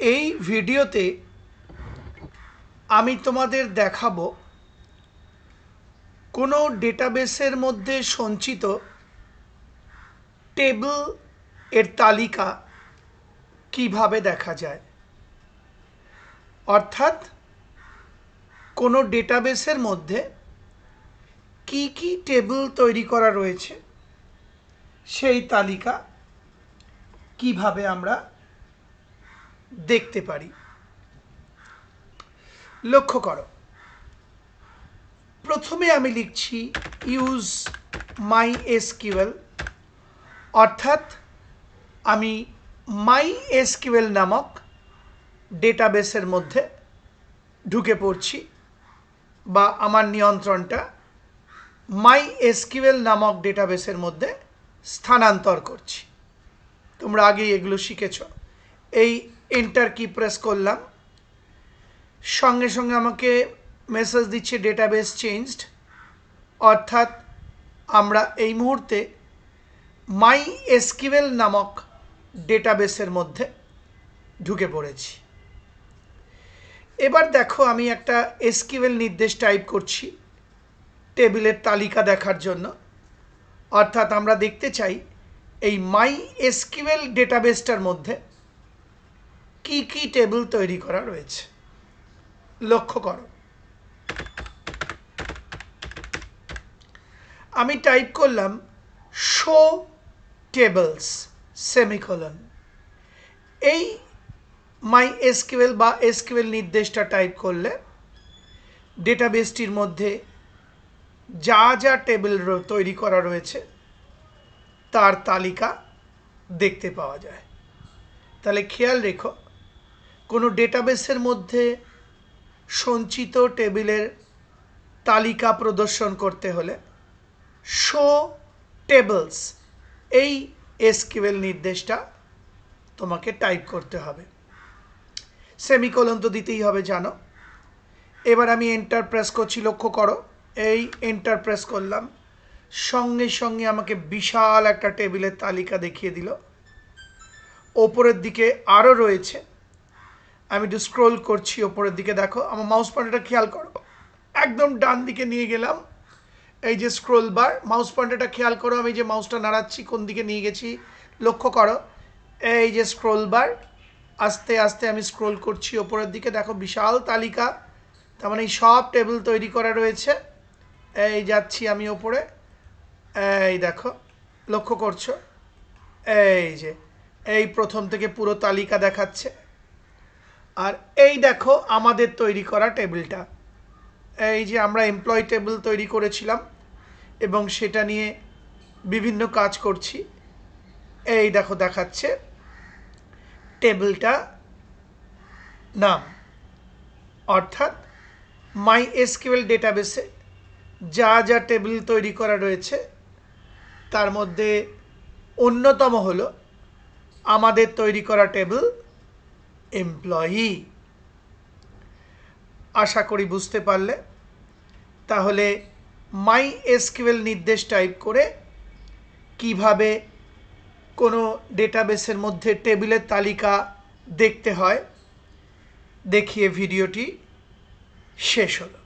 এই ভিডিওতে আমি তোমাদের দেখাবো কোনো ডেটাবেসের মধ্যে সঞ্চিত টেবিল এর তালিকা কিভাবে দেখা যায়। অর্থাৎ কোনো ডেটাবেসের মধ্যে কি কি টেবিল তৈরি করা রয়েছে সেই তালিকা কিভাবে আমরা দেখতে পারি। লক্ষ্য করো, প্রথমে আমি লিখছি ইউজ MySQL, অর্থাৎ আমি MySQL নামক ডেটাবেসের মধ্যে ঢুকে পড়ছি বা আমার নিয়ন্ত্রণটা MySQL নামক ডেটাবেসের মধ্যে স্থানান্তর করছি। তোমরা আগেই এগুলো শিখেছ। এই এন্টার কি প্রেস করলাম, সঙ্গে সঙ্গে আমাকে মেসেজ দিচ্ছে ডেটাবেস চেঞ্জড, অর্থাৎ আমরা এই মুহূর্তে MySQL নামক ডেটাবেসের মধ্যে ঢুকে পড়েছি। এবার দেখো, আমি একটা SQL নির্দেশ টাইপ করছি টেবিলের তালিকা দেখার জন্য। অর্থাৎ আমরা দেখতে চাই এই MySQL ডেটাবেসটার মধ্যে কি কি টেবিল তৈরি করা রয়েছে। লক্ষ্য করো, আমি টাইপ করলাম শো টেবলস সেমিকোলন। এই MySQL বা SQL নির্দেশটা টাইপ করলে ডেটাবেসটির মধ্যে যা যা টেবিল তৈরি করা রয়েছে তার তালিকা দেখতে পাওয়া যায়। তাহলে খেয়াল রেখো, কোনো ডেটাবেসের মধ্যে সঞ্চিত টেবিলের তালিকা প্রদর্শন করতে হলে শো টেবলস এই SQL নির্দেশটা তোমাকে টাইপ করতে হবে। সেমিকোলন তো দিতেই হবে, জানো। এবার আমি এন্টার প্রেস করছি। লক্ষ্য করো, এই এন্টার প্রেস করলাম, সঙ্গে সঙ্গে আমাকে বিশাল একটা টেবিলের তালিকা দেখিয়ে দিল। ওপরের দিকে আরও রয়েছে। আমি একটু স্ক্রোল করছি ওপরের দিকে, দেখো আমার মাউস পয়েন্টারটা খেয়াল করো, একদম ডান দিকে নিয়ে গেলাম। এই যে স্ক্রোল বার, মাউস পয়েন্টারটা খেয়াল করো, আমি যে মাউসটা নাড়াচ্ছি কোন দিকে নিয়ে গেছি লক্ষ্য করো। এই যে স্ক্রোল বার, আস্তে আস্তে আমি স্ক্রোল করছি ওপরের দিকে, দেখো বিশাল তালিকা। তার মানে এই সব টেবিল তৈরি করা রয়েছে। এই যাচ্ছি আমি ওপরে, এই দেখো, লক্ষ্য করছো, এই যে এই প্রথম থেকে পুরো তালিকা দেখাচ্ছে। আর এই দেখো আমাদের তৈরি করা টেবিলটা, এই যে আমরা এমপ্লয়ি টেবিল তৈরি করেছিলাম এবং সেটা নিয়ে বিভিন্ন কাজ করছি। এই দেখো দেখাচ্ছে টেবিলটা নাম, অর্থাৎ MySQL ডেটাবেসে যা যা টেবিল তৈরি করা রয়েছে তার মধ্যে অন্যতম হলো আমাদের তৈরি করা টেবিল এমপ্লয়ি। আশা করি বুঝতে পারলে। তাহলে MySQL নির্দেশ টাইপ করে কিভাবে কোনো ডেটাবেসের মধ্যে টেবিলের তালিকা দেখতে হয় দেখিয়ে ভিডিওটি শেষ হলো।